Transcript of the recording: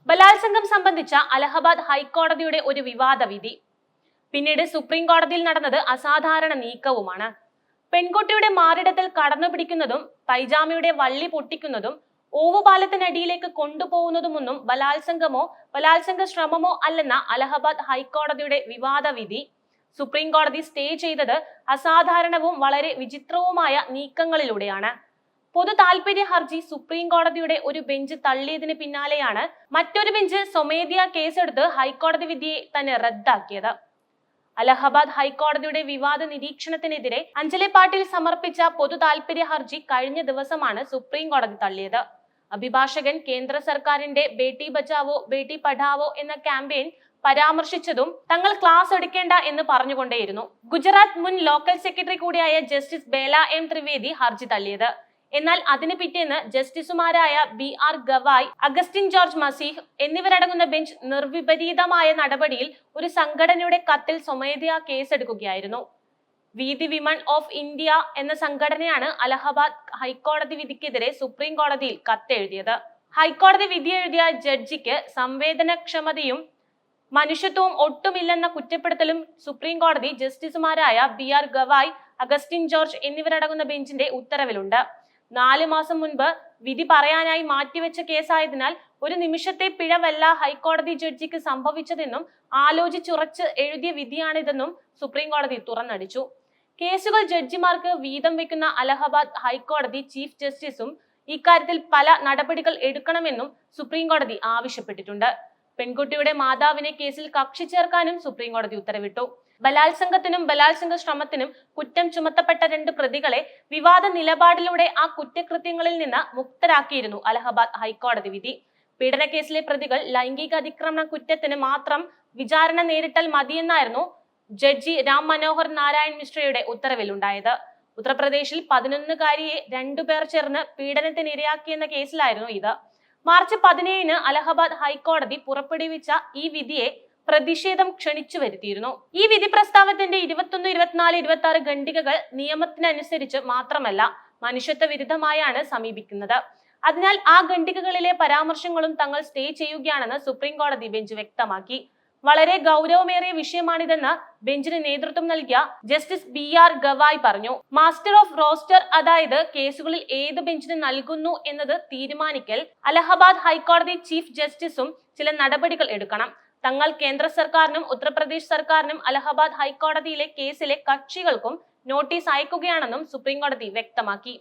ബലാത്സംഗം സംബന്ധിച്ച അലഹബാദ് ഹൈക്കോടതിയുടെ ഒരു വിവാദ വിധി. പിന്നീട് സുപ്രീം കോടതിയിൽ നടന്നത് അസാധാരണ നീക്കവുമാണ്. പെൺകുട്ടിയുടെ മാറിടത്തിൽ കടന്നു പിടിക്കുന്നതും പൈജാമയുടെ വള്ളി പൊട്ടിക്കുന്നതും ഓവുപാലത്തിനടിയിലേക്ക് കൊണ്ടുപോകുന്നതുമൊന്നും ബലാത്സംഗ ശ്രമമോ അല്ലെന്ന അലഹബാദ് ഹൈക്കോടതിയുടെ വിവാദ വിധി സുപ്രീം കോടതി സ്റ്റേ ചെയ്തത് അസാധാരണവും വളരെ വിചിത്രവുമായ നീക്കങ്ങളിലൂടെയാണ്. പൊതു താൽപര്യ ഹർജി സുപ്രീം കോടതിയുടെ ഒരു ബെഞ്ച് തള്ളിയതിന് പിന്നാലെയാണ് മറ്റൊരു ബെഞ്ച് സ്വമേധയാ കേസെടുത്ത് ഹൈക്കോടതി വിധിയെ തന്നെ റദ്ദാക്കിയത്. അലഹബാദ് ഹൈക്കോടതിയുടെ വിവാദ നിരീക്ഷണത്തിനെതിരെ അഞ്ജലി പാട്ടീൽ സമർപ്പിച്ച പൊതു താൽപര്യ ഹർജി കഴിഞ്ഞ ദിവസമാണ് സുപ്രീം കോടതി തള്ളിയത്. അഭിഭാഷകൻ കേന്ദ്ര സർക്കാരിന്റെ ബേട്ടി ബച്ചാവോ ബേട്ടി പഠാവോ എന്ന ക്യാമ്പയിൻ പരാമർശിച്ചതും തങ്ങൾ ക്ലാസ് എടുക്കേണ്ട എന്ന് പറഞ്ഞുകൊണ്ടേയിരുന്നു. ഗുജറാത്ത് മുൻ ലോക്കൽ സെക്രട്ടറി കൂടിയായ ജസ്റ്റിസ് ബേല എം ത്രിവേദി ഹർജി തള്ളിയത്. എന്നാൽ അതിന് പിറ്റേന്ന് ജസ്റ്റിസുമാരായ BR ഗവായ്, അഗസ്റ്റിൻ ജോർജ് മസീഹ് എന്നിവരടങ്ങുന്ന ബെഞ്ച് നിർവിപരീതമായ നടപടിയിൽ ഒരു സംഘടനയുടെ കത്തിൽ സ്വമേധയാ കേസെടുക്കുകയായിരുന്നു. വീതി വിമൺ ഓഫ് ഇന്ത്യ എന്ന സംഘടനയാണ് അലഹബാദ് ഹൈക്കോടതി വിധിക്കെതിരെ സുപ്രീം കോടതിയിൽ കത്തെഴുതിയത്. ഹൈക്കോടതി വിധി എഴുതിയ ജഡ്ജിക്ക് സംവേദനക്ഷമതയും മനുഷ്യത്വവും ഒട്ടുമില്ലെന്ന കുറ്റപ്പെടുത്തലും സുപ്രീം കോടതി ജസ്റ്റിസുമാരായ BR ഗവായ്, അഗസ്റ്റിൻ ജോർജ് എന്നിവരടങ്ങുന്ന ബെഞ്ചിന്റെ ഉത്തരവിലുണ്ട്. 4 മാസം മുൻപ് വിധി പറയാനായി മാറ്റിവെച്ച കേസായതിനാൽ ഒരു നിമിഷത്തെ പിഴവല്ല ഹൈക്കോടതി ജഡ്ജിക്ക് സംഭവിച്ചതെന്നും ആലോചിച്ചുറച്ച് എഴുതിയ വിധിയാണിതെന്നും സുപ്രീം കോടതി തുറന്നടിച്ചു. കേസുകൾ ജഡ്ജിമാർക്ക് വീതം വെക്കുന്ന അലഹബാദ് ഹൈക്കോടതി ചീഫ് ജസ്റ്റിസും ഇക്കാര്യത്തിൽ പല നടപടികൾ എടുക്കണമെന്നും സുപ്രീം കോടതി ആവശ്യപ്പെട്ടിട്ടുണ്ട്. പെൺകുട്ടിയുടെ മാതാവിനെ കേസിൽ കക്ഷി ചേർക്കാനും സുപ്രീം കോടതി ഉത്തരവിട്ടു. ബലാത്സംഗത്തിനും ബലാത്സംഗ ശ്രമത്തിനും കുറ്റം ചുമത്തപ്പെട്ട 2 പ്രതികളെ വിവാദ നിലപാടിലൂടെ ആ കുറ്റകൃത്യങ്ങളിൽ നിന്ന് മുക്തരാക്കിയിരുന്നു അലഹബാദ് ഹൈക്കോടതി വിധി. പീഡനക്കേസിലെ പ്രതികൾ ലൈംഗിക അതിക്രമണ കുറ്റത്തിന് മാത്രം വിചാരണ നേരിട്ടാൽ മതിയെന്നായിരുന്നു ജഡ്ജി രാം മനോഹർ നാരായൺ മിശ്രയുടെ ഉത്തരവിലുണ്ടായത്. ഉത്തർപ്രദേശിൽ 11-കാരിയെ 2 പേർ ചേർന്ന് പീഡനത്തിന് ഇരയാക്കിയെന്ന കേസിലായിരുന്നു ഇത്. മാർച്ച് 17-ന് അലഹബാദ് ഹൈക്കോടതി പുറപ്പെടുവിച്ച ഈ വിധിയെ പ്രതിഷേധം ക്ഷണിച്ചു വരുത്തിയിരുന്നു. ഈ വിധി പ്രസ്താവത്തിന്റെ 21, 24, 26 ഖണ്ഡികകൾ നിയമത്തിനനുസരിച്ച് മാത്രമല്ല മനുഷ്യത്വ വിരുദ്ധമായാണ് സമീപിക്കുന്നത്. അതിനാൽ ആ ഖണ്ഡികകളിലെ പരാമർശങ്ങളും തങ്ങൾ സ്റ്റേ ചെയ്യുകയാണെന്ന് സുപ്രീം കോടതി ബെഞ്ച് വ്യക്തമാക്കി. വളരെ ഗൗരവമേറിയ വിഷയമാണിതെന്ന് ബെഞ്ചിന് നേതൃത്വം നൽകിയ ജസ്റ്റിസ് BR ഗവായ് പറഞ്ഞു. മാസ്റ്റർ ഓഫ് റോസ്റ്റർ, അതായത് കേസുകളിൽ ഏത് ബെഞ്ചിന് നൽകുന്നു എന്നത് തീരുമാനിക്കൽ അലഹബാദ് ഹൈക്കോടതി ചീഫ് ജസ്റ്റിസും ചില നടപടികൾ എടുക്കണം. തങ്ങൾ കേന്ദ്ര സർക്കാരിനും ഉത്തർപ്രദേശ് സർക്കാരിനും അലഹബാദ് ഹൈക്കോടതിയിലെ കേസിലെ കക്ഷികൾക്കും നോട്ടീസ് അയക്കുകയാണെന്നും സുപ്രീം കോടതി വ്യക്തമാക്കി.